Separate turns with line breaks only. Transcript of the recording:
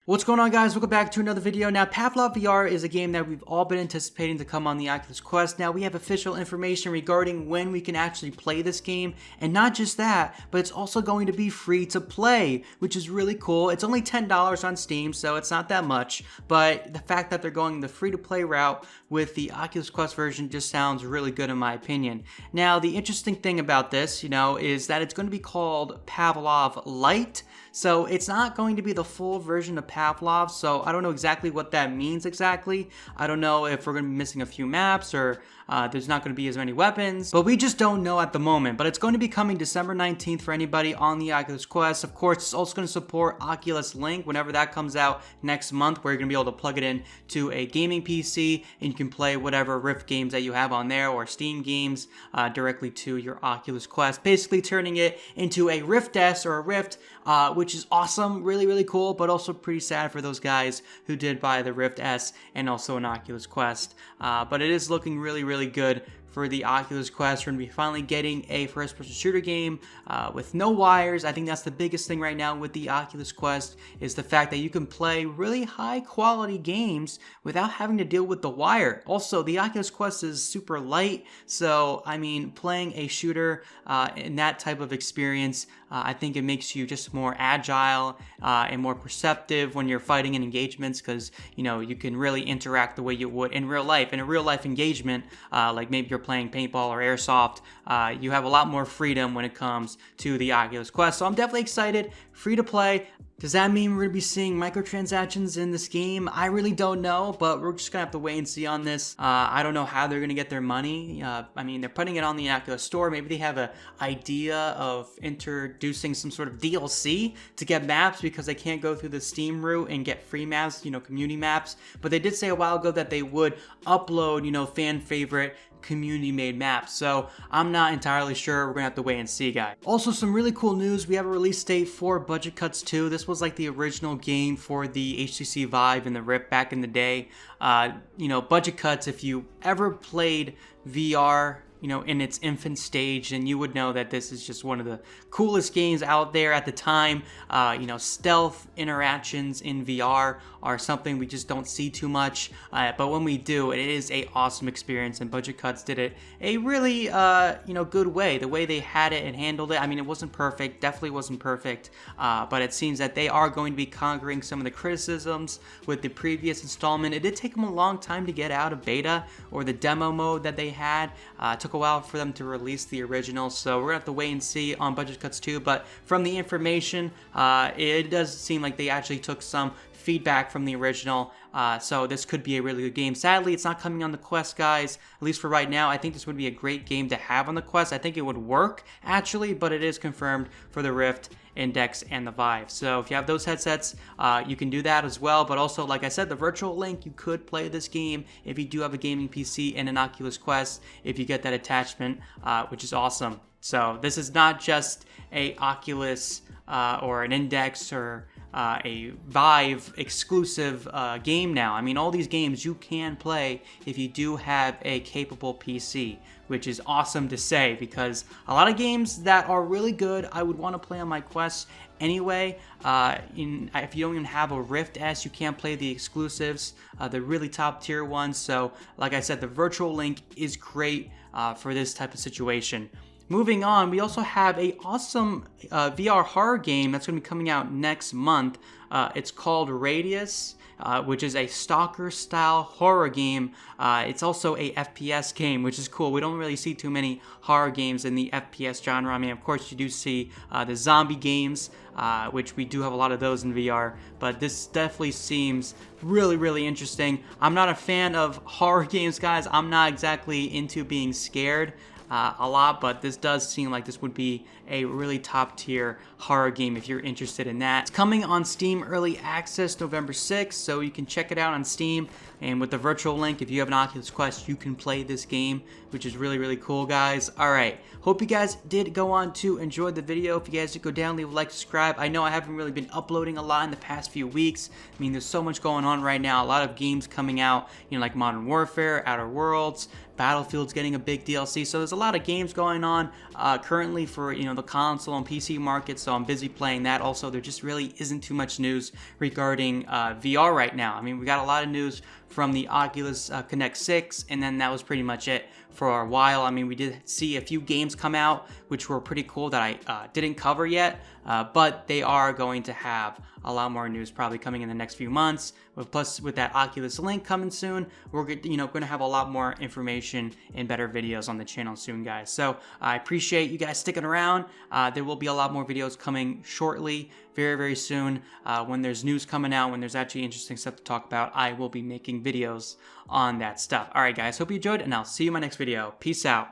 What's going on, guys? Welcome back to another video. Now, Pavlov VR is a game that we've all been anticipating to come on the Oculus Quest. Now, we have official information regarding when we can actually play this game, and not just that, but it's also going to be free to play, which is really cool. It's only $10 on Steam, so it's not that much, but the fact that they're going the free to play route with the Oculus Quest version just sounds really good in my opinion. Now, the interesting thing about this, is that it's going to be called Pavlov Lite. So it's not going to be the full version of Pavlov, so I don't know exactly what that means exactly. I don't know if we're going to be missing a few maps or there's not going to be as many weapons, but we just don't know at the moment. But it's going to be coming December 19th for anybody on the Oculus Quest. Of course, it's also going to support Oculus Link whenever that comes out next month, where you're going to be able to plug it in to a gaming PC and you can play whatever Rift games that you have on there or Steam games directly to your Oculus Quest, basically turning it into a Rift S or a Rift, which is awesome, really cool, but also pretty sad for those guys who did buy the Rift S and also an Oculus Quest. But it is looking really good for the Oculus Quest. We're going to be finally getting a first-person shooter game with no wires. I think that's the biggest thing right now with the Oculus Quest, is the fact that you can play really high-quality games without having to deal with the wire. Also, the Oculus Quest is super light, so, I mean, playing a shooter in that type of experience, I think it makes you just more agile and more perceptive when you're fighting in engagements, because, you can really interact the way you would in real life. In a real-life engagement, like maybe you're playing paintball or airsoft, you have a lot more freedom when it comes to the Oculus Quest. So I'm definitely excited. Free to play. Does that mean we're going to be seeing microtransactions in this game? I really don't know, but we're just going to have to wait and see on this. I don't know how they're going to get their money. I mean, they're putting it on the Oculus Store. Maybe they have an idea of introducing some sort of DLC to get maps, because they can't go through the Steam route and get free maps, community maps. But they did say a while ago that they would upload, fan favorite community-made maps. So I'm not entirely sure. We're gonna have to wait and see, guys. Also, some really cool news. We have a release date for Budget Cuts 2. This was like the original game for the HTC Vive and the Rift back in the day. Budget Cuts, if you ever played VR, in its infant stage, and you would know that this is just one of the coolest games out there at the time. Stealth interactions in VR are something we just don't see too much, but when we do, it is a awesome experience, and Budget Cuts did it a really, good way. The way they had it and handled it, I mean, it wasn't perfect, definitely wasn't perfect, but it seems that they are going to be conquering some of the criticisms with the previous installment. It did take them a long time to get out of beta or the demo mode that they had. It took a while for them to release the original, so we're gonna have to wait and see on Budget Cuts 2, but from the information, it does seem like they actually took some feedback from the original, so this could be a really good game. Sadly, it's not coming on the Quest, guys, at least for right now. I think this would be a great game to have on the Quest. I think it would work, actually, but it is confirmed for the Rift, Index, and the Vive. So if you have those headsets, you can do that as well. But also, like I said, the virtual link, you could play this game if you do have a gaming PC and an Oculus Quest, if you get that attachment, which is awesome. So this is not just a Oculus or an Index or a Vive exclusive game now. I mean, all these games you can play if you do have a capable PC, which is awesome to say, because a lot of games that are really good I would want to play on my Quest anyway. If you don't even have a Rift S, you can't play the exclusives, the really top tier ones. So like I said, the virtual link is great for this type of situation. Moving on, we also have a awesome VR horror game that's going to be coming out next month. It's called Radius, which is a stalker-style horror game. It's also a FPS game, which is cool. We don't really see too many horror games in the FPS genre. I mean, of course, you do see the zombie games, which we do have a lot of those in VR, but this definitely seems really interesting. I'm not a fan of horror games, guys. I'm not exactly into being scared a lot, but this does seem like this would be a really top tier horror game if you're interested in that. It's coming on Steam Early Access November 6th, so you can check it out on Steam, and with the virtual link, if you have an Oculus Quest, you can play this game, which is really cool, guys. Alright, hope you guys did go on to enjoy the video. If you guys did go down, leave a like, subscribe. I know I haven't really been uploading a lot in the past few weeks. I mean, there's so much going on right now, a lot of games coming out, like Modern Warfare, Outer Worlds, Battlefield's getting a big DLC. So there's a lot of games going on currently for the console and PC market. So I'm busy playing that. Also, there just really isn't too much news regarding VR right now. I mean, we got a lot of news from the Oculus Connect 6, and then that was pretty much it for a while. I mean, we did see a few games come out which were pretty cool that I didn't cover yet, but they are going to have a lot more news probably coming in the next few months. Plus, with that Oculus Link coming soon, we're going to have a lot more information and better videos on the channel soon, guys. So I appreciate you guys sticking around. There will be a lot more videos coming shortly, very, very soon. When there's news coming out, when there's actually interesting stuff to talk about, I will be making videos on that stuff. All right, guys, hope you enjoyed, and I'll see you in my next video. Peace out.